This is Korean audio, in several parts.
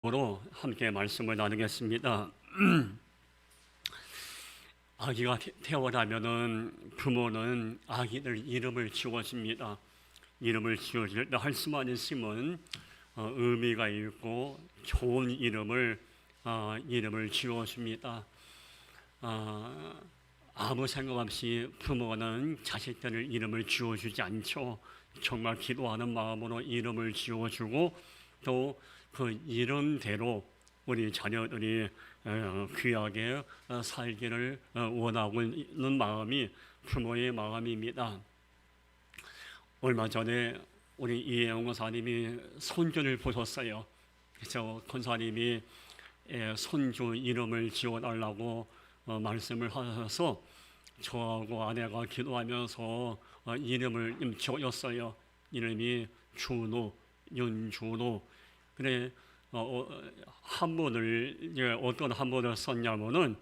으로 함께 말씀을 나누겠습니다. 아기가 태어나면은 부모는 아기들 이름을 지어줍니다. 이름을 지어줄 때 할 수만 있으면 의미가 있고 좋은 이름을 지어줍니다. 아무 생각 없이 부모는 자식들을 이름을 지어주지 않죠. 정말 기도하는 마음으로 이름을 지어주고 또 그 이름대로 우리 자녀들이 귀하게 살기를 원하고 있는 마음이 부모의 마음입니다. 얼마 전에 우리 이혜영 권사님이 손주를 보셨어요. 그래서 권사님이 손주 이름을 지어달라고 말씀을 하셔서 저하고 아내가 기도하면서 이름을 지어줬어요. 이름이 준호, 윤준호. 그래 한 번을 어떤 한 번을 썼냐면은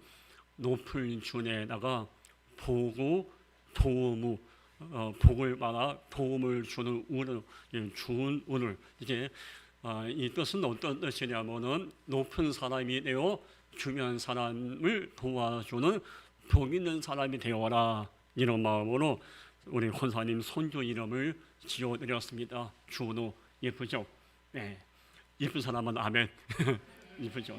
높은 준에다가 보고 도무 복을 받아 도움을 주는 운을 주은 운을 이게 이 뜻은 어떤 뜻이냐면은 높은 사람이 되어 주변 사람을 도와주는 복 있는 사람이 되어라 이런 마음으로 우리 권사님 손주 이름을 지어드렸습니다. 준호 예쁘죠? 네. 예쁜 사람은 아멘. 예쁘죠?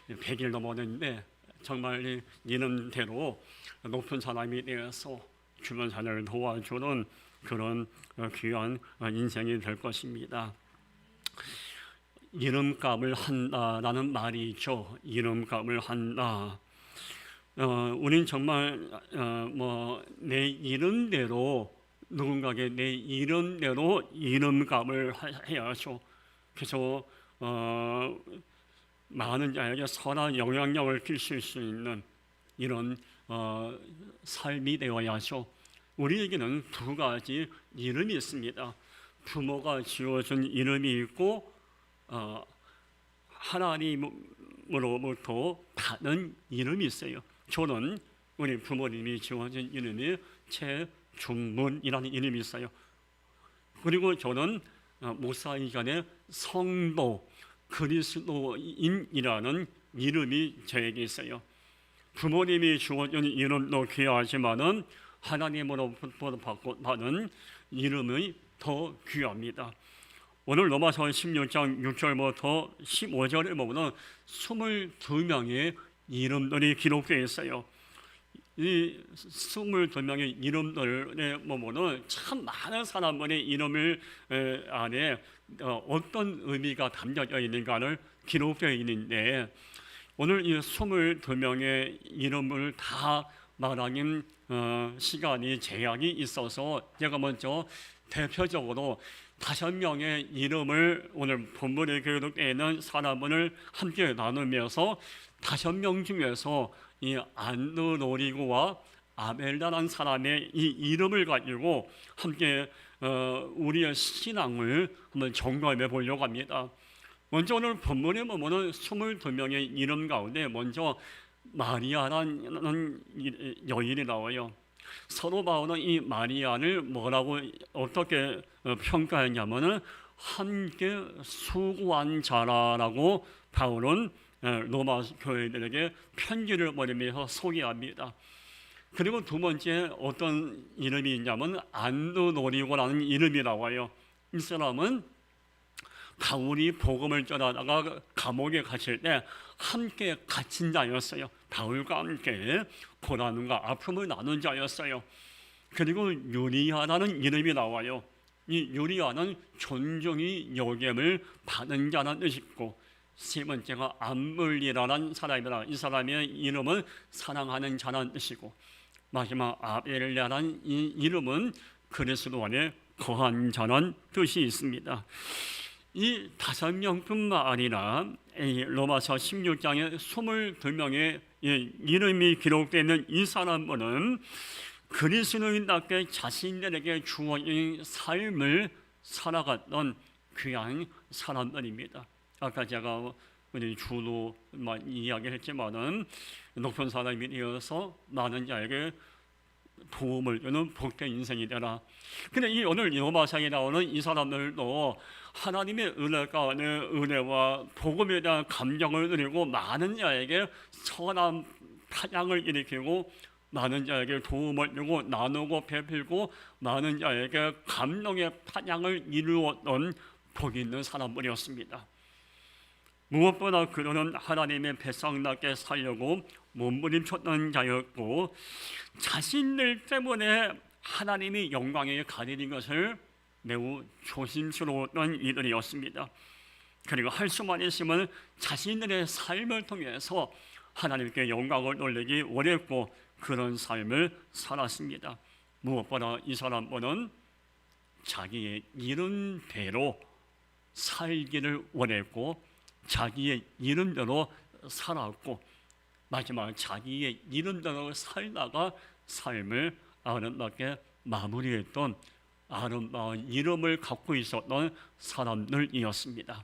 100일 넘었는데 정말 이름대로 높은 사람이 되어서 주변 사람을 도와주는 그런 귀한 인생이 될 것입니다. 이름값을 한다라는 말이 있죠. 이름값을 한다. 우린 정말 내 이름대로 누군가에게 내 이름대로 이름값을 해야죠. 그래서 많은 자에게 선한 영향력을 끼칠 수 있는 이런 삶이 되어야죠. 우리에게는 두 가지 이름이 있습니다. 부모가 지어준 이름이 있고 하나님으로부터 받은 이름이 있어요. 저는 우리 부모님이 지어준 이름이 최중문이라는 이름이 있어요. 그리고 저는 목사이간의 성도 그리스도인이라는 이름이 저에게 있어요. 부모님이 주어준 이름도 귀하지만은 하나님으로부터 받은 이름이 더 귀합니다. 오늘 로마서 16장 6절부터 15절에 보면 22명의 이름들이 기록되어 있어요. 이 22명의 이름들에 보면은 참 많은 사람들의 이름을 안에 어떤 의미가 담겨져 있는가를 기록되어 있는데 오늘 이 22명의 이름을 다 말하는 시간이 제약이 있어서 제가 먼저 대표적으로 5명의 이름을 오늘 본문에 기록되어 있는 사람을 함께 나누면서 5명 중에서 이 안드로니고와 아벨라라는 사람의 이 이름을 가지고 함께 우리의 신앙을 한번 점검해 보려고 합니다. 먼저 오늘 본문에 보면 22명의 이름 가운데 먼저 마리아라는 여인이 나와요. 서로 바울은 이 마리아를 뭐라고 어떻게 평가했냐면은 함께 수고한 자라라고 바울은 로마 교회들에게 편지를 보내면서 소개합니다. 그리고 두 번째 어떤 이름이 있냐면 안드로니고라는 이름이 나와요. 이 사람은 바울이 복음을 전하다가 감옥에 갇힐 때 함께 갇힌 자였어요. 바울과 함께 고난과 아픔을 나눈 자였어요. 그리고 유리아라는 이름이 나와요. 이 유리아는 존중이 여김을 받은 자라는 뜻이고 세 번째가 암물리라는 사람이라 이 사람의 이름은 사랑하는 자라는 뜻이고 마지막 아벨라라는 이 이름은 그리스도 안에 거한 자라는 뜻이 있습니다. 이 5명뿐만 아니라 로마서 16장에 22명의 이름이 기록되어 이 사람은 그리스도인답게 자신들에게 주어진 삶을 살아갔던 귀한 사람들입니다. 아까 제가 우리 주로만 이야기했지만은 높은 사람이 되어서 많은 자에게 도움을 주는 복된 인생이 되라. 근데 이 오늘 로마서에 나오는 이 사람들도 하나님의 은혜와 복음에 대한 감격을 누리고 많은 자에게 선한 파장을 일으키고 많은 자에게 도움을 주고 나누고 베풀고 많은 자에게 감동의 파장을 이루었던 복이 있는 사람들이었습니다. 무엇보다 그들은 하나님의 백성답게 살려고 몸부림쳤던 자였고 자신들 때문에 하나님이 영광에 가리는 것을 매우 조심스러웠던 이들이었습니다. 그리고 할 수만 있으면 자신들의 삶을 통해서 하나님께 영광을 돌리기 원했고 그런 삶을 살았습니다. 무엇보다 이 사람들은 자기의 이름대로 살기를 원했고 자기의 이름대로 살았고 마지막 자기의 이름대로 살다가 삶을 아름답게 마무리했던 아름다운 이름을 갖고 있었던 사람들이었습니다.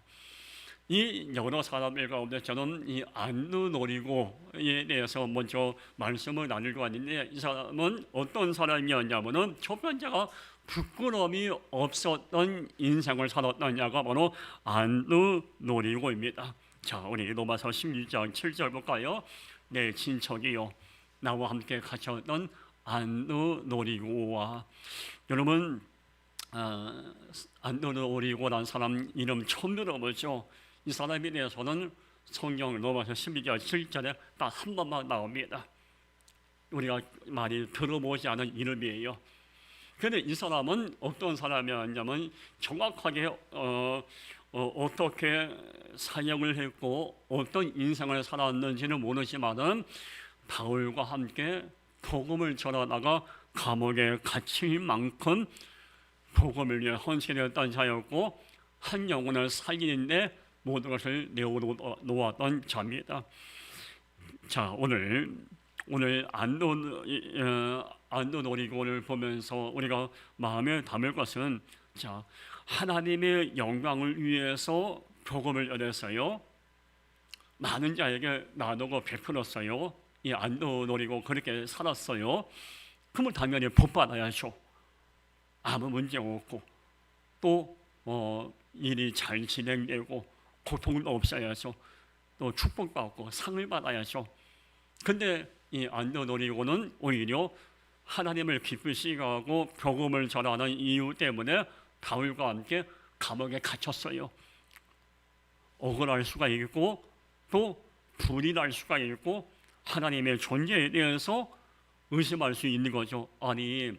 이 여러 사람들 가운데 저는 이 안누노리고에 대해서 먼저 말씀을 나누려고 하는데 이 사람은 어떤 사람이었냐면은 첫 번째가 부끄러움이 없었던 인생을 살았던 자가 바로 안누노리고입니다. 자, 우리 로마서 16장 7절 볼까요? 내 친척이요 나와 함께 갇혔던 안누노리고와 여러분 안누노리고라는 사람 이름 처음 들어보죠? 이 사람에 대해서는 성경 로마서 12장 7절에 딱 한 번만 나옵니다. 우리가 많이 들어보지 않은 이름이에요. 그런데 이 사람은 어떤 사람이었냐면 정확하게 어떻게 사역을 했고 어떤 인생을 살았는지는 모르지만은 바울과 함께 복음을 전하다가 감옥에 갇힐 만큼 복음을 위해 헌신했던 자였고 한 영혼을 살리는데 모든 것을 내어놓았던 자입니다. 자, 오늘 안누노리고를 보면서 우리가 마음에 담을 것은 자, 하나님의 영광을 위해서 복음을 전했어요. 많은 자에게 나누고 베풀었어요. 이 안누노리고 그렇게 살았어요. 그러면 당연히 복 받아야죠. 아무 문제 없고 또 일이 잘 진행되고 고통도 없어야죠. 또 축복받고 상을 받아야죠. 근데 이 안누노리고는 오히려 하나님을 기쁘시게 하고 복음을 전하는 이유 때문에 바울과 함께 감옥에 갇혔어요. 억울할 수가 있고 또 불이 날 수가 있고 하나님의 존재에 대해서 의심할 수 있는 거죠. 아니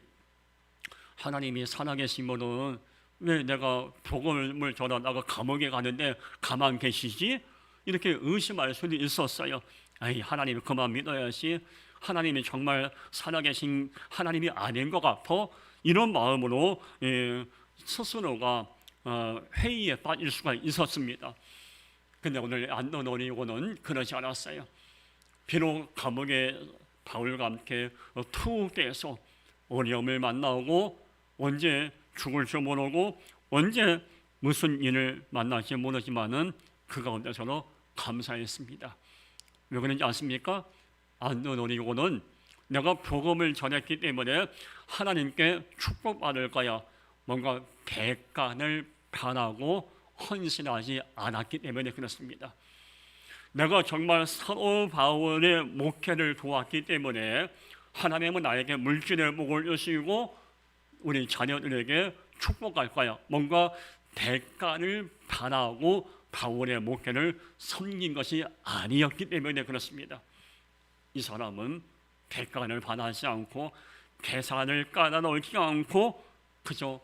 하나님이 살아계신 분은 왜 내가 복음을 전하다가 감옥에 가는데 가만 계시지? 이렇게 의심할 수도 있었어요. 아이 하나님 그만 믿어야지. 하나님이 정말 살아계신 하나님이 아닌 것 같아. 이런 마음으로 스스로가 회의에 빠질 수가 있었습니다. 근데 오늘 안누노리고는 그러지 않았어요. 비록 감옥에 바울과 함께 투옥돼서 어려움을 만나고 언제 죽을지 모르고 언제 무슨 일을 만날지 모르지만은 그 가운데서도 감사했습니다. 왜 그런지 아십니까? 안누노리고는 내가 복음을 전했기 때문에 하나님께 축복받을 거야 뭔가 대가를 바라고 헌신하지 않았기 때문에 그렇습니다. 내가 정말 사도 바울의 목회를 도왔기 때문에 하나님은 나에게 물질의 복을 주시고 우리 자녀들에게 축복할 거야. 뭔가 대가를 바라고 바울의 목회를 섬긴 것이 아니었기 때문에 그렇습니다. 이 사람은 대가를 바라지 않고 계산을 깔아놓지 않고 그저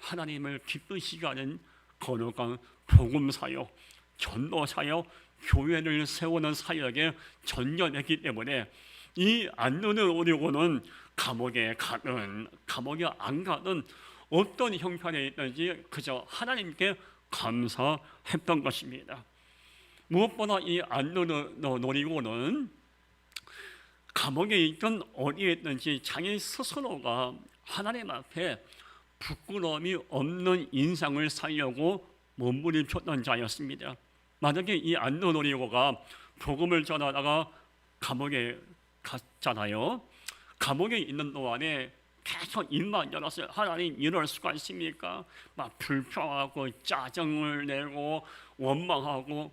하나님을 기쁘시게 하는 거룩한 복음 사역, 전도 사역, 교회를 세우는 사역에 전념했기 때문에 이 안누노리고는 감옥에 가든 감옥에 안 가든 어떤 형편에 있든지 그저 하나님께 감사했던 것입니다. 무엇보다 이 안누노리고는 감옥에 있든 어디에 있든지 자기 스스로가 하나님 앞에 부끄러움이 없는 인상을 살려고 몸부림쳤던 자였습니다. 만약에 이 안누노리고가 복음을 전하다가 감옥에 갔잖아요. 감옥에 있는 동안에 계속 입만 열었어요. 하나님 이럴 수가 있습니까? 막 불평하고 짜증을 내고 원망하고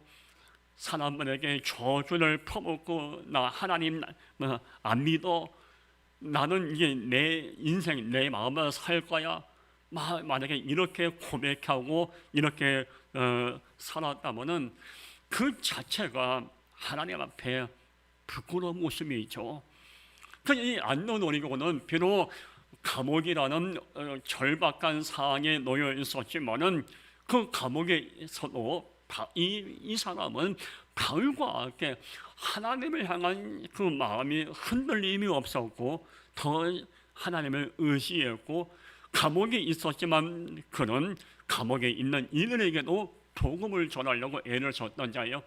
사람들에게 저주를 퍼붓고 나 하나님 안 믿어. 나는 이게 내 인생 내 마음을 살 거야. 만약에 이렇게 고백하고 이렇게 살았다면은 그 자체가 하나님 앞에 부끄러운 모습이죠. 이 안노노리고는 비록 감옥이라는 절박한 상황에 놓여 있었지만은 그 감옥에서도 이 사람은 바울과 함께 하나님을 향한 그 마음이 흔들림이 없었고 더 하나님을 의지했고 감옥에 있었지만 그는 감옥에 있는 이들에게도 복음을 전하려고 애를 썼던 자예요.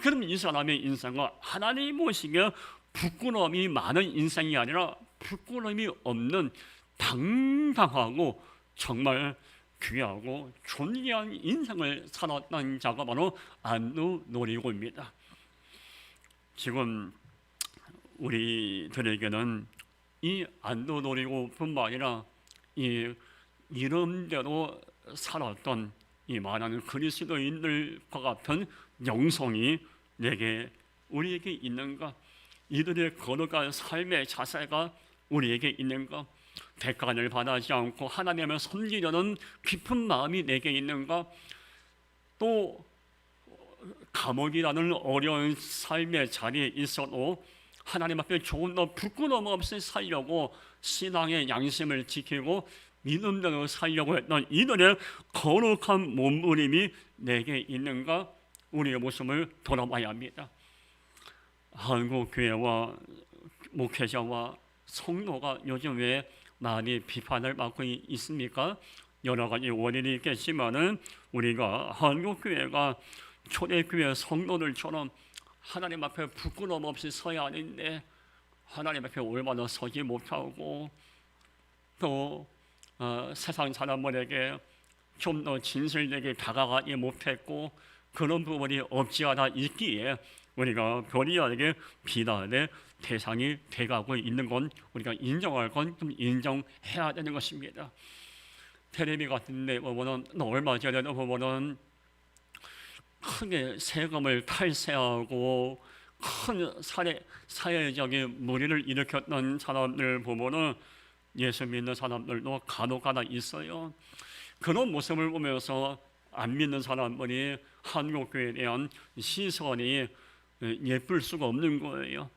그럼 이 사람의 인생은 하나님 모시기에 부끄러움이 많은 인생이 아니라 부끄러움이 없는 당당하고 정말 귀하고 존귀한 인생을 살았던 자가 바로 안누노리고입니다. 지금 우리들에게는 이 안누노리고뿐만 아니라 이 이름대로 살았던 이 많은 그리스도인들과 같은 영성이 우리에게 있는가? 이들의 걸어갈 삶의 자세가 우리에게 있는가? 대가를 바라지 않고 하나님을 섬기려는 깊은 마음이 내게 있는가? 또 감옥이라는 어려운 삶의 자리에 있어도 하나님 앞에 조금 더 부끄러움 없이 살려고 신앙의 양심을 지키고 믿음대로 살려고 했던 이들의 거룩한 몸부림이 내게 있는가? 우리의 모습을 돌아봐야 합니다. 한국 교회와 목회자와 성도가 요즘 왜 많이 비판을 받고 있습니까? 여러 가지 원인이 있겠지만은 우리가 한국 교회가 초대교회 성도들처럼 하나님 앞에 부끄러움 없이 서야 하는데 하나님 앞에 얼마나 서지 못하고 또 세상 사람들에게 좀 더 진실되게 다가가지 못했고 그런 부분이 없지 않아 있기에 우리가 교리하게 비난의 대상이 돼가고 있는 건 우리가 인정할 건 좀 인정해야 되는 것입니다. 텔레비 같은 데 보면은 얼마 전에 보면은 크게 세금을 탈세하고 큰 사회적인 무리를 일으켰던 사람들 보면은 예수 믿는 사람들도 간혹 하나 있어요. 그런 모습을 보면서 안 믿는 사람들이 한국교회에 대한 시선이 예쁠 수가 없는 거예요.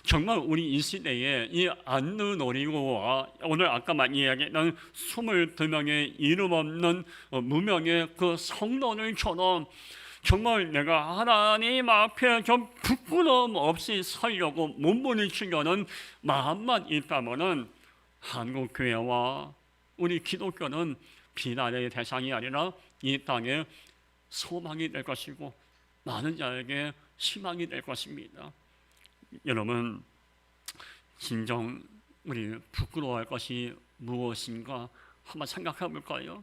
정말 우리 이 시대에 이 안누노리고와 오늘 아까 이야기했던 22명의 이름 없는 무명의 그 성도들처럼 정말 내가 하나님 앞에 좀 부끄러움 없이 살려고 몸부림치려는 마음만 있다면은 한국 교회와 우리 기독교는 비난의 대상이 아니라 이 땅에 소망이 될 것이고 많은 자에게 희망이 될 것입니다. 여러분, 진정 우리 부끄러워할 것이 무엇인가 한번 생각해 볼까요?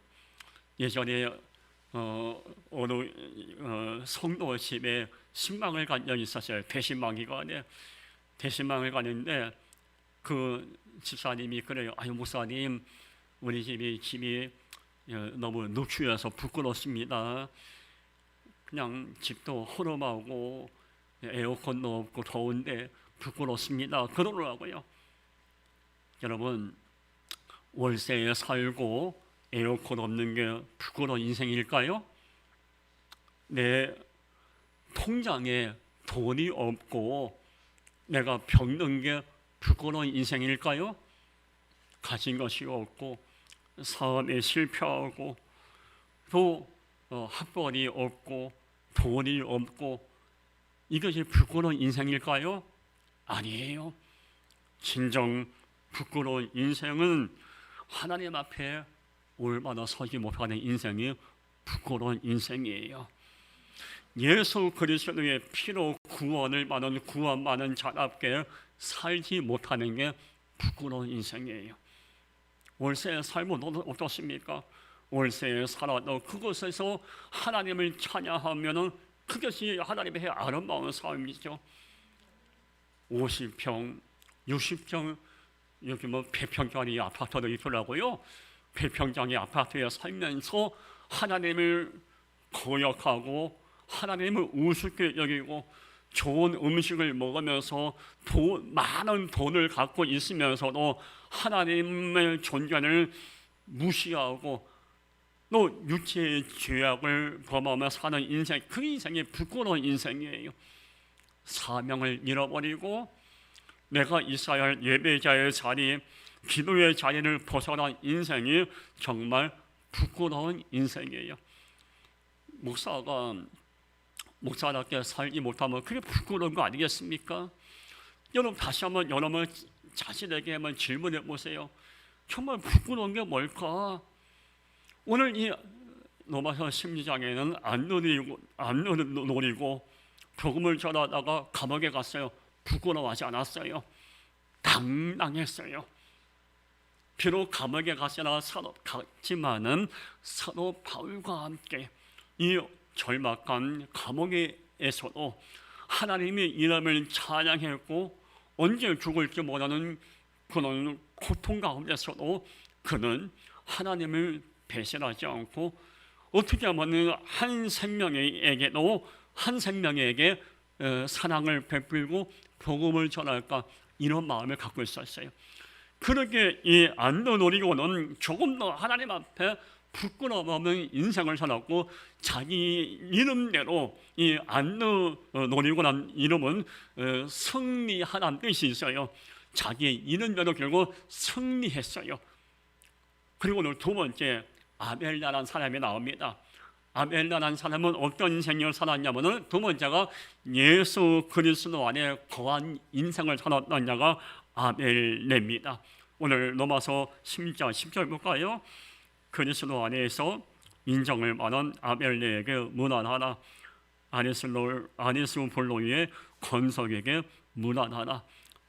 예전에 어느 성도 집에 신방을 간 적이 있었어요. 대신방기관에 대신방을 가는데 그 집사님이 그래요. 아유 목사님, 우리 집이 너무 노출해서 부끄럽습니다. 그냥 집도 허름하고 에어컨도 없고 더운데 부끄럽습니다. 그러더라고요. 여러분, 월세에 살고 에어컨 없는 게 부끄러운 인생일까요? 내 통장에 돈이 없고 내가 병든 게 부끄러운 인생일까요? 가진 것이 없고 사업에 실패하고 또 학벌이 없고 돈이 없고 이것이 부끄러운 인생일까요? 아니에요. 진정 부끄러운 인생은 하나님 앞에 얼마나 서지 못하는 인생이 부끄러운 인생이에요. 예수 그리스도의 피로 구원을 받은 구원받은 자답게 살지 못하는 게 부끄러운 인생이에요. 월세에 살면 어떻습니까? 월세에 살아도 그곳에서 하나님을 찬양하면은 그것이 하나님의 아름다운 삶이죠. 50평, 60평 여기 뭐 배평짜리 아파트도 있더라고요. 배평짜리 아파트에 살면서 하나님을 거역하고 하나님을 우습게 여기고 좋은 음식을 먹으면서 많은 돈을 갖고 있으면서도 하나님의 존재를 무시하고 또 육체의 죄악을 범하며 사는 인생, 그 인생이 부끄러운 인생이에요. 사명을 잃어버리고 내가 있어야 할 예배자의 자리, 기도의 자리를 벗어난 인생이 정말 부끄러운 인생이에요. 목사답게 살지 못하면 그게 부끄러운 거 아니겠습니까? 여러분 다시 한번 여러분 자신에게 한번 질문해 보세요. 정말 부끄러운 게 뭘까? 오늘 이 로마서 12장에는 안 노리고 복음을 전하다가 감옥에 갔어요. 부끄러워하지 않았어요. 당당했어요. 비록 감옥에 갔지만은 사도 바울과 함께 이 절박한 감옥에서도 하나님의 이름을 찬양했고 언제 죽을지 모르는 그런 고통 가운데서도 그는 하나님을 배신하지 않고 어떻게 하면 한 생명에게 사랑을 베풀고 복음을 전할까 이런 마음을 갖고 있었어요. 그렇게 이 안노노리고는 조금 더 하나님 앞에 부끄러움 없는 인생을 살았고 자기 이름대로 이 안노노리고라는 이름은 승리하라는 뜻이 있어요. 자기의 이름대로 결국 승리했어요. 그리고 오늘 두 번째 아벨라라는 사람이 나옵니다. 아벨라라는 사람은 어떤 인생을 살았냐면은 두 번째가 예수 그리스도 안에 거한 인생을 살았던 자가 아벨레입니다. 오늘 로마서 10장 10절 볼까요? 그리스도 안에서 인정을 받은 아벨레에게 문안하라. 아니스볼로의 건석에게 문안하라.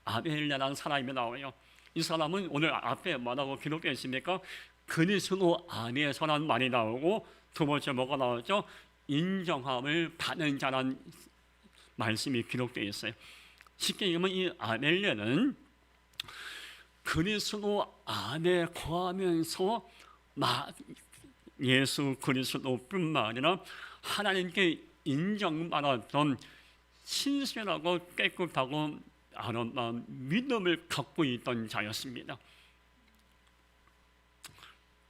아벨레라는 사람이 나와요. 이 사람은 오늘 앞에 뭐라고 기록되어 있습니까? 그리스도 안에서라는 말이 나오고 두 번째 뭐가 나오죠? 인정함을 받는 자라는 말씀이 기록되어 있어요. 쉽게 얘기하면 이 아벨레는 그리스도 안에 거하면서 예수 그리스도뿐만 아니라 하나님께 인정받았던 신실하고 깨끗하고 아름다운 믿음을 갖고 있던 자였습니다.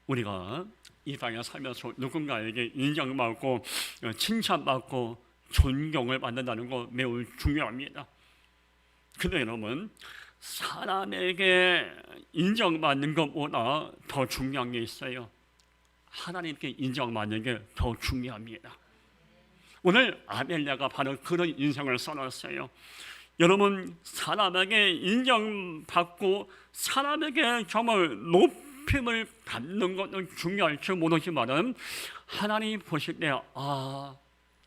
우리가 이 땅에 살면서 누군가에게 인정받고 칭찬받고 존경을 받는다는 거 매우 중요합니다. 근데 여러분, 사람에게 인정받는 것보다 더 중요한 게 있어요. 하나님께 인정받는 게 더 중요합니다. 오늘 아벨레가 바로 그런 인생을 살았어요. 여러분, 사람에게 인정받고 사람에게 정말 높임을 받는 것도 중요할지 모르지만은 하나님 보실 때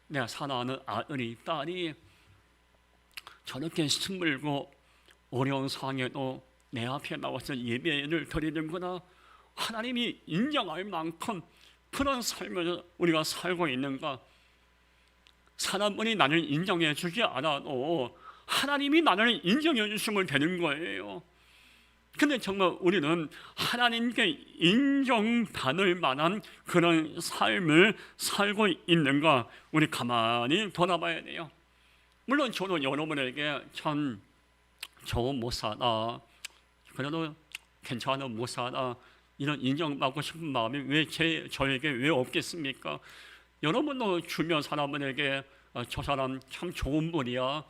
내가 사랑하는 아들이 딸이 저렇게 힘들고 어려운 상황에도 내 앞에 나와서 예배를 드리는구나. 하나님이 인정할 만큼 그런 삶을 우리가 살고 있는가? 사람들이 나를 인정해 주지 않아도 하나님이 나를 인정해 주시면 되는 거예요. 근데 정말 우리는 하나님께 인정받을 만한 그런 삶을 살고 있는가? 우리 가만히 돌아봐야 돼요. 물론 저도 여러분에게 참 좋은 목사다, 그래도 괜찮은 목사다, 이런 인정받고 싶은 마음이 저에게 왜 없겠습니까? 여러분도 주변 사람들에게 저 사람 참 좋은 분이야,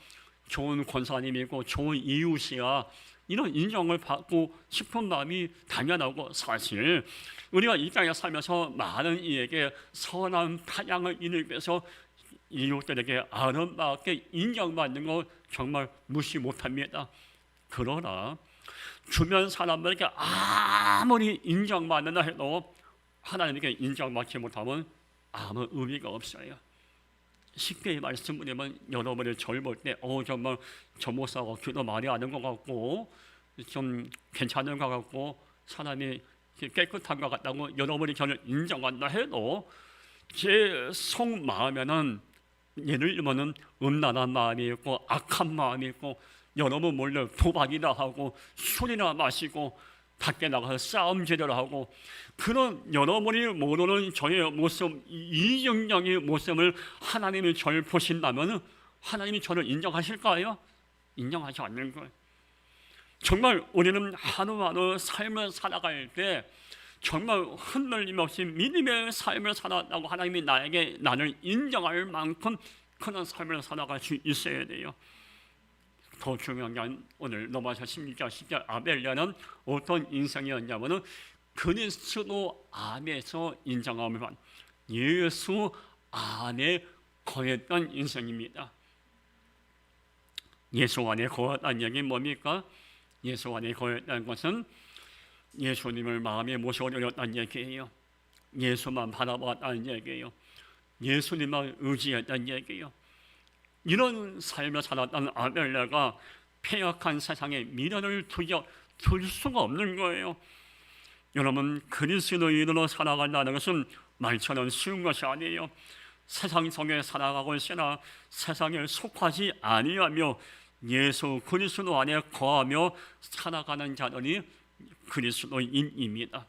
좋은 권사님이고 좋은 이웃이야, 이런 인정을 받고 싶은 마음이 당연하고, 사실 우리가 이 땅에 살면서 많은 이에게 선한 타향을 이루기 위해서 이웃들에게 아름답게 인정받는 거 정말 무시 못합니다. 그러나 주변 사람들에게 아무리 인정받는다 해도 하나님께 인정받지 못하면 아무 의미가 없어요. 쉽게 말씀드리면 여러분이 저를 볼 때 정말 저 목사가 기도 많이 하는 것 같고 좀 괜찮은 것 같고 사람이 깨끗한 것 같다고 여러분이 저를 인정한다 해도 제 속마음에는 예를 들면 음란한 마음이 있고 악한 마음이 있고 여러분 몰래 도박이나 하고 술이나 마시고 밖에 나가서 싸움 제대로 하고 그런 여러분이 모르는 저의 모습, 이정령의 모습을 하나님이 저를 보신다면 하나님이 저를 인정하실까요? 인정하지 않는 거예요. 정말 우리는 하루하루 삶을 살아갈 때 정말 흔들림 없이 믿음의 삶을 살았다고 하나님이 나를 인정할 만큼 그런 삶을 살아갈 수 있어야 돼요. 더 중요한 건 오늘 로마서 16장 10절 아벨랴는 어떤 인생이었냐면 그리스도 안에서 인정함을 받은 예수 안에 거했던 인생입니다. 예수 안에 거했다는 얘기는 뭡니까? 예수 안에 거했다는 것은 예수님을 마음에 모셔드렸다는 얘기예요. 예수만 바라봤다는 얘기예요. 예수님만 의지했다는 얘기예요. 이런 삶을 살았던 아벨랴가 패역한 세상에 미련을 둘 수가 없는 거예요. 여러분, 그리스도인으로 살아간다는 것은 말처럼 쉬운 것이 아니에요. 세상 속에 살아가고 있으나 세상에 속하지 아니하며 예수 그리스도 안에 거하며 살아가는 자들이 그리스도인입니다.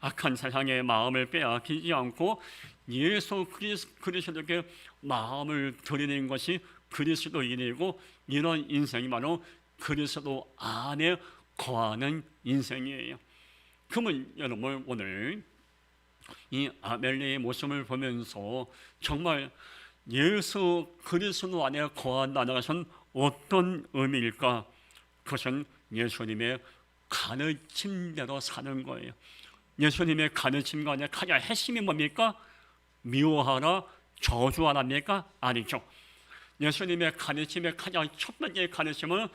악한 세상의 마음을 빼앗기지 않고 예수 그리스도께 마음을 드리는 것이 그리스도인이고 이런 인생이 바로 그리스도 안에 거하는 인생이에요. 그러면 여러분 오늘 이 아벨랴의 모습을 보면서 정말 예수 그리스도 안에 거한다는 것은 어떤 의미일까? 그것은 예수님의 가르침대로 사는 거예요. 예수님의 가르침과 안에 가장 핵심이 뭡니까? 미워하라, 저주하랍니까? 아니죠. 예수님의 가르침의 가장 첫 번째 가르침은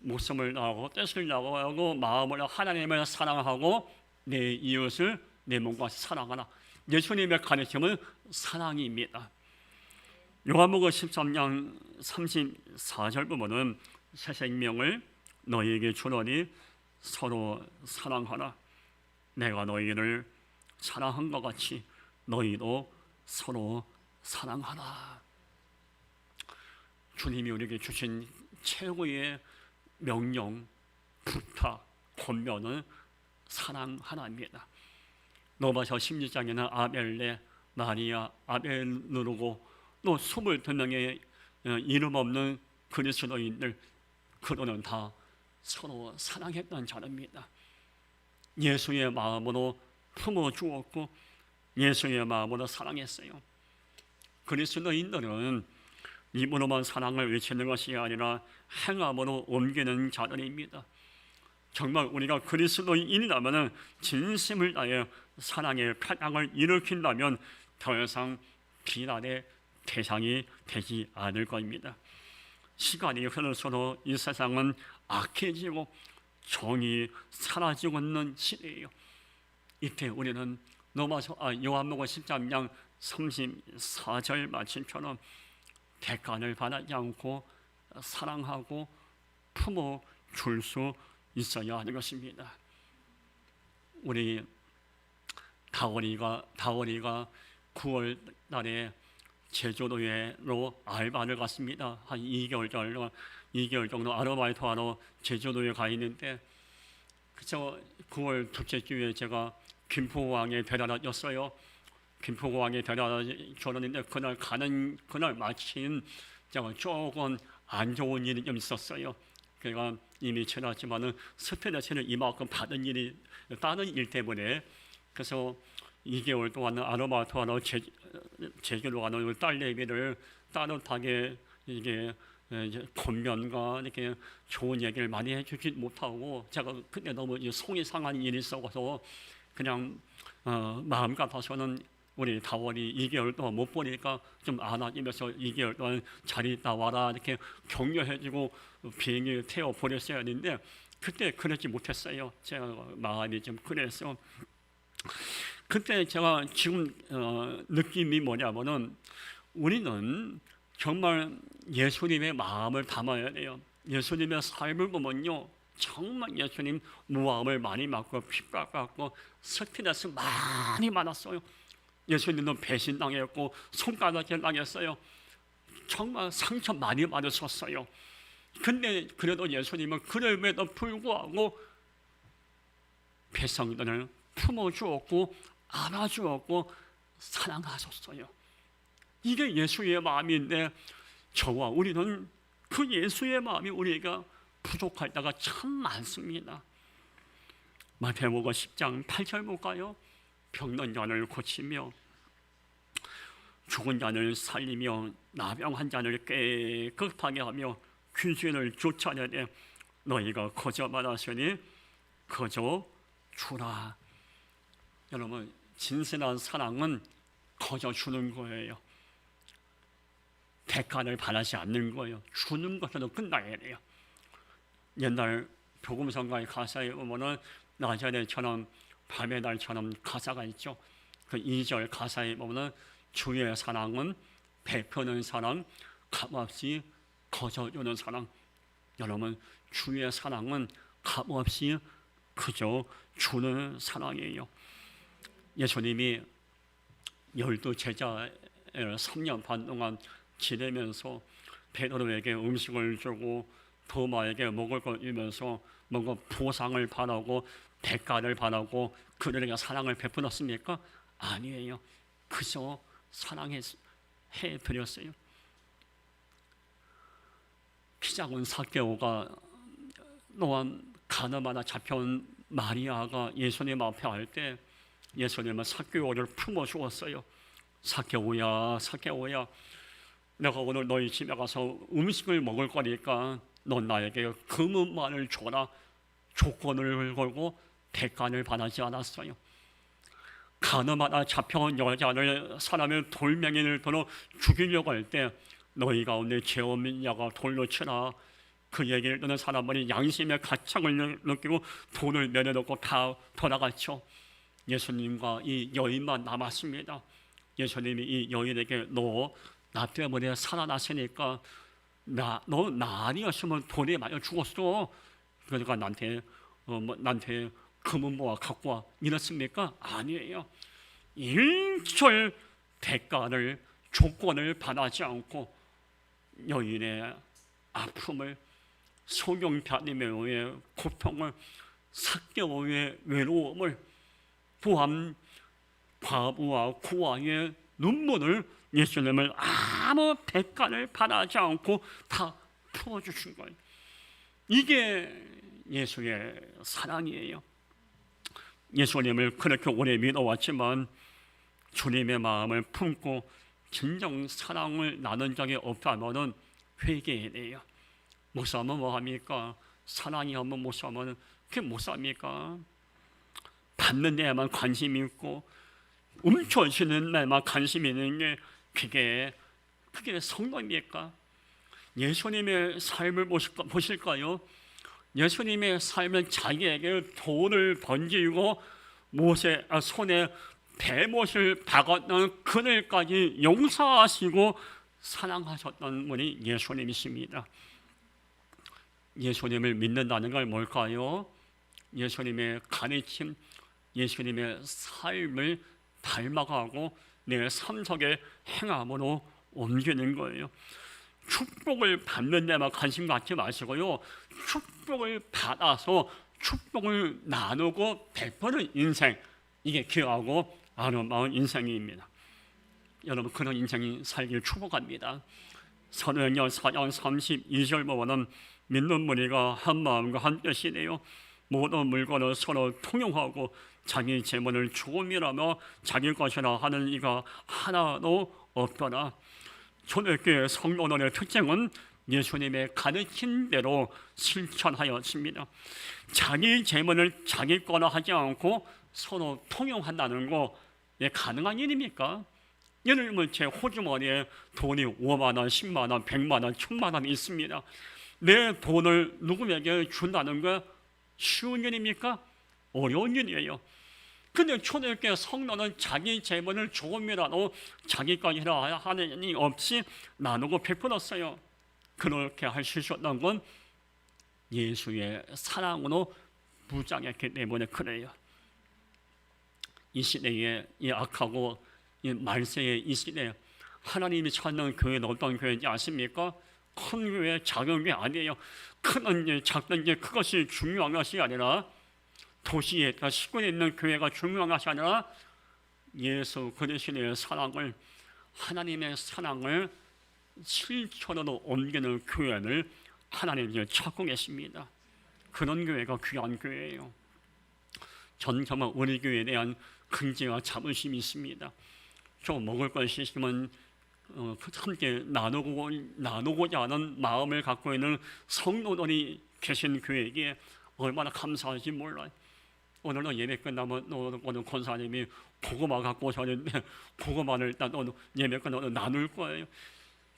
목숨을 다하고 뜻을 다하고 마음을 하나님을 사랑하고 내 이웃을 내 몸과 사랑하라. 예수님의 가르침은 사랑입니다. 요한복음 13장 34절 부분은 새 생명을 너희에게 주노니 서로 사랑하라. 내가 너희를 사랑한 것 같이 너희도 서로 사랑하라. 주님이 우리에게 주신 최고의 명령, 부탁, 권면은 사랑하라입니다. 로마서 16장에는 아벨레, 마리아, 아벨 누르고 또 22명의 이름 없는 그리스도인들 그들은 다 서로 사랑했던 자입니다. 예수의 마음으로 품어주었고 예수의 마음으로 사랑했어요. 그리스도인들은 입으로만 사랑을 외치는 것이 아니라 행함으로 옮기는 자들입니다. 정말 우리가 그리스도인이라면 진심을 다해 사랑의 파장을 일으킨다면 더 이상 비난의 대상이 되지 않을 겁니다. 시간이 흐를수록 이 세상은 악해지고 정이 사라지고 있는 시대예요. 이때 우리는 요한복음 13장 34절 말씀처럼 대가를 바라지 않고 사랑하고 품어 줄 수 있어야 하는 것입니다. 우리 다월이가 9월 달에 제주도로 알바를 갔습니다. 한 2개월 정도 아르바이트하러 제주도에 가 있는데 그저 9월 둘째 주에 제가 김포공항에 데려다줬어요. 김포공항에 데려다줬는데 그날 마침 제가 조금 안 좋은 일이 좀 있었어요. 그러니까 이미 지났지만은 스트레스를 이만큼 받은 일이 다른 일 때문에 그래서 2개월 동안 아르바이트하러 제주도 가는 딸내미를 따뜻하게 이게 권면과 이렇게 좋은 얘기를 많이 해주지 못하고 제가 그때 너무 속이 상한 일이 있어서 그냥 마음 같아서는 우리 다월이 2개월 동안 못 보니까 좀 안아주면서 2개월 동안 잘 있다 와라 이렇게 격려해주고 비행기 태워 보냈어야 했는데 그때 그러지 못했어요. 제가 마음이 좀 그래서 그때 제가 지금 느낌이 뭐냐면은 우리는 정말 예수님의 마음을 담아야 돼요. 예수님의 삶을 보면요 정말 예수님 모함을 많이 맞고 핍박받고 스트레스 많이 받았어요. 예수님도 배신당했고 손가락질 당했어요. 정말 상처 많이 받으셨어요. 근데 그래도 예수님은 그럼에도 불구하고 백성들을 품어주었고 안아주었고 사랑하셨어요. 이게 예수의 마음인데 저와 우리는 그 예수의 마음이 우리가 부족할 때가 참 많습니다. 마태복음 10장 8절 볼까요? 병든 자를 고치며 죽은 자를 살리며 나병한 자를 깨끗하게 하며 귀신을 쫓아내되 너희가 거저 말하시니 거저 주라. 여러분, 진실한 사랑은 거저 주는 거예요. 대가를 바라지 않는 거예요. 주는 것으로 끝나야 돼요. 옛날 복음성가의 가사에 보면은 낮의 달처럼 밤의 달처럼 가사가 있죠. 그 2절 가사에 보면은 주의 사랑은 베푸는 사랑, 값없이 거저 주는 사랑. 여러분, 주의 사랑은 값없이 그저 주는 사랑이에요. 예수님이 12제자를 3년 반 동안 지내면서 베드로에게 음식을 주고 도마에게 먹을 걸 주면서 뭔가 보상을 바라고 대가를 바라고 그들에게 사랑을 베풀었습니까? 아니에요. 그저 사랑해드렸어요. 키 작은 삭개오가 또한 가늠하다 잡혀온 마리아가 예수님 앞에 할 때 예수님은 삭개오를 품어주었어요. 삭개오야, 삭개오야, 내가 오늘 너희 집에 가서 음식을 먹을 거니까 넌 나에게 금은만을 줘라. 조건을 걸고 대가를 바라지 않았어요. 가늠하다 잡혀온 여자를 사람의 돌멩이를 들어 죽이려고 할 때 너희 가운데 죄 없는 자가 돌로 치라. 그 얘기를 듣는 사람들이 양심의 가책을 느끼고 돈을 내려놓고 다 돌아갔죠. 예수님과 이 여인만 남았습니다. 예수님이 이 여인에게 너 나 때문에 살아났으니까 너 나 아니었으면 돈에 맞아 죽었어. 그러니까 나한테 금은 모아 갖고 와 이랬습니까? 아니에요. 일절 대가를 조건을 바라지 않고 여인의 아픔을 소경편님의 고통을 삭개오의 외로움을 또한 과부와 고아의 눈물을 예수님을 아무 대가를 바라지 않고 다 풀어주신 거예요. 이게 예수의 사랑이에요. 예수님을 그렇게 오래 믿어왔지만 주님의 마음을 품고 진정 사랑을 나눈 적이 없다면 회개해야 돼요. 목사면 뭐합니까? 사랑이 없는 목사면 그게 못 삽니까? 받는 데에만 관심이 있고 움켜쥐는 데만 관심이 있는 게 그게 성도입니까? 예수님의 삶을 보실까요? 예수님의 삶은 자기에게 돌을 던지고 손에 배못을 박았던 그들까지 용서하시고 사랑하셨던 분이 예수님이십니다. 예수님을 믿는다는 걸 뭘까요? 예수님의 가르침, 예수님의 삶을 닮아가고 내 삶 속의 행함으로 옮기는 거예요. 축복을 받는 데만 관심 갖지 마시고요. 축복을 받아서 축복을 나누고 베푸는 인생, 이게 귀하고 아름다운 인생입니다. 여러분, 그런 인생이 살길 축복합니다. 사도행전 4장 32절 보면은 믿는 무리가 한 마음과 한 뜻이네요. 모든 물건을 서로 통용하고 자기 재물을 조금이라며 자기 것이라 하는 이가 하나도 없더라. 초대교회 성도들의 특징은 예수님의 가르친 대로 실천하였습니다. 자기 재물을 자기 거라 하지 않고 서로 통용한다는 거 가능한 일입니까? 예를 들면 제 호주머니에 돈이 5만 원, 10만 원, 100만 원, 1000만 원 있습니다. 내 돈을 누구에게 준다는 거 쉬운 일입니까? 어려운 일이에요. 근데 초대교회 성도는 자기 재물을 조금이라도 자기까지 하는 일 없이 나누고 베풀었어요. 그렇게 할 수 있었던 건 예수의 사랑으로 무장했기 때문에 그래요. 이 시대에 이 악하고 이 말세의 이 시대에 하나님이 찾는 교회는 어떤 교회인지 아십니까? 큰 교회, 작은 교회 아니에요. 크든지 작든지 그것이 중요한 것이 아니라 도시에 시골에 있는 교회가 중요한 것이 아니라 예수 그리스도의 사랑을, 하나님의 사랑을 실천으로 옮기는 교회를 하나님이 찾고 계십니다. 그런 교회가 귀한 교회예요. 전 정말 우리 교회에 대한 긍지와 자부심이 있습니다. 좀 먹을 것이 있으면 함께 나누고자 하는 마음을 갖고 있는 성도들이 계신 교회에게 얼마나 감사한지 몰라요. 오늘은 예배 끝나면 오늘 권사님이 고구마 갖고 오셨는데 고구마를 일단 오늘 예배 끝나면 나눌 거예요.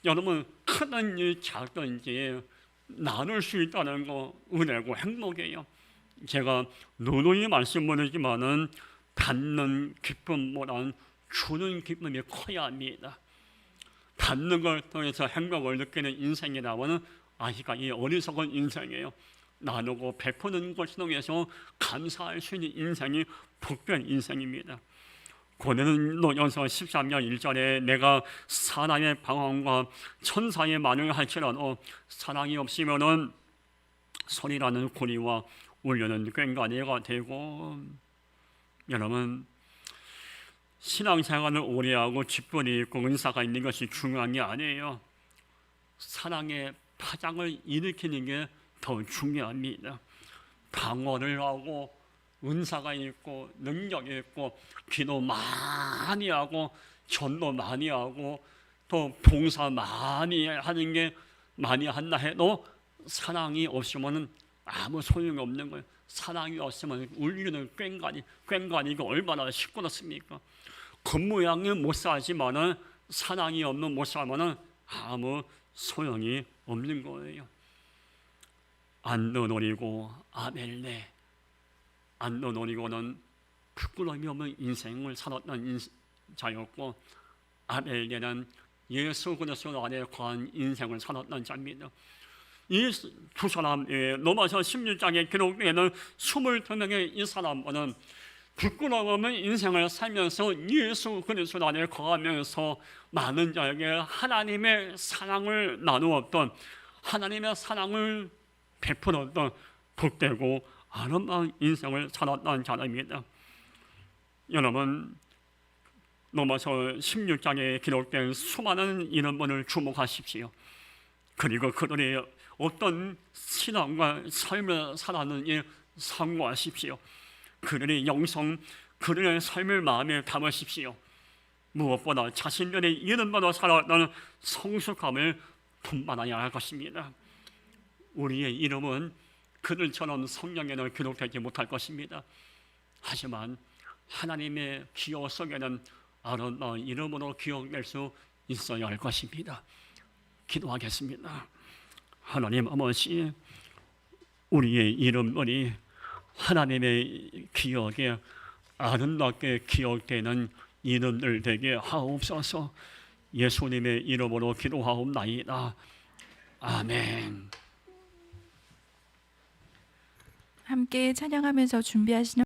여러분 크든지 작든지 나눌 수 있다는 거 은혜고 행복이에요. 제가 누누이 말씀드리지만은 받는 기쁨보다는 주는 기쁨이 커야 합니다. 받는 걸 통해서 행복을 느끼는 인생이라면 아시가 이 어리석은 인생이에요. 나누고 베푸는 것을 통해서 감사할 수 있는 인생이 복된 인생입니다. 고린도전서 13장 1절에 내가 사람의 방황과 천사의 만을 할지라도 사랑이 없으면은 소리라는 고리와 울려는 꽹과리가 되고, 여러분 신앙생활을 오래 하고 직분이 있고 은사가 있는 것이 중요한 게 아니에요. 사랑의 파장을 일으키는 게 더 중요합니다. 방언을 하고 은사가 있고 능력이 있고 기도 많이 하고 전도 많이 하고 또 봉사 많이 하는 게 많이 한다 해도 사랑이 없으면 아무 소용이 없는 거예요. 사랑이 없으면 울리는 꽹과리가 얼마나 시끄럽습니까? 겉모양은 못 살지만은 사랑이 없는 못 살면은 아무 소용이 없는 거예요. 안노노리고 아멜네, 안노노리고는 부끄러움이 없는 인생을 살았던 자였고, 아멜네는 예수 그리스도 안에 거한 인생을 살았던 자입니다. 이 두 사람 외에 로마서 16장에 기록되는 22명의 이 사람은 부끄러움 없는 인생을 살면서 예수 그리스도 안에 거하면서 많은 자에게 하나님의 사랑을 나누었던, 하나님의 사랑을 베풀었던 복되고 아름다운 인생을 살았던 자입니다. 여러분 로마서 16장에 기록된 수많은 이름들을 주목하십시오. 그리고 그들이 어떤 신앙과 삶을 살았는지 상고하십시오. 그들의 영성, 그들의 삶을 마음에 담으십시오. 무엇보다 자신들의 이름으로 살았던 성숙함을 분만해야 할 것입니다. 우리의 이름은 그들처럼 성경에는 기록되지 못할 것입니다. 하지만 하나님의 기억 속에는 아름다운 이름으로 기억될 수 있어야 할 것입니다. 기도하겠습니다. 하나님 아버지, 우리의 이름들이 하나님의 기억에 아름답게 기억되는 이름들 되게 하옵소서. 예수님의 이름으로 기도하옵나이다. 아멘. 함께 찬양하면서 준비하시는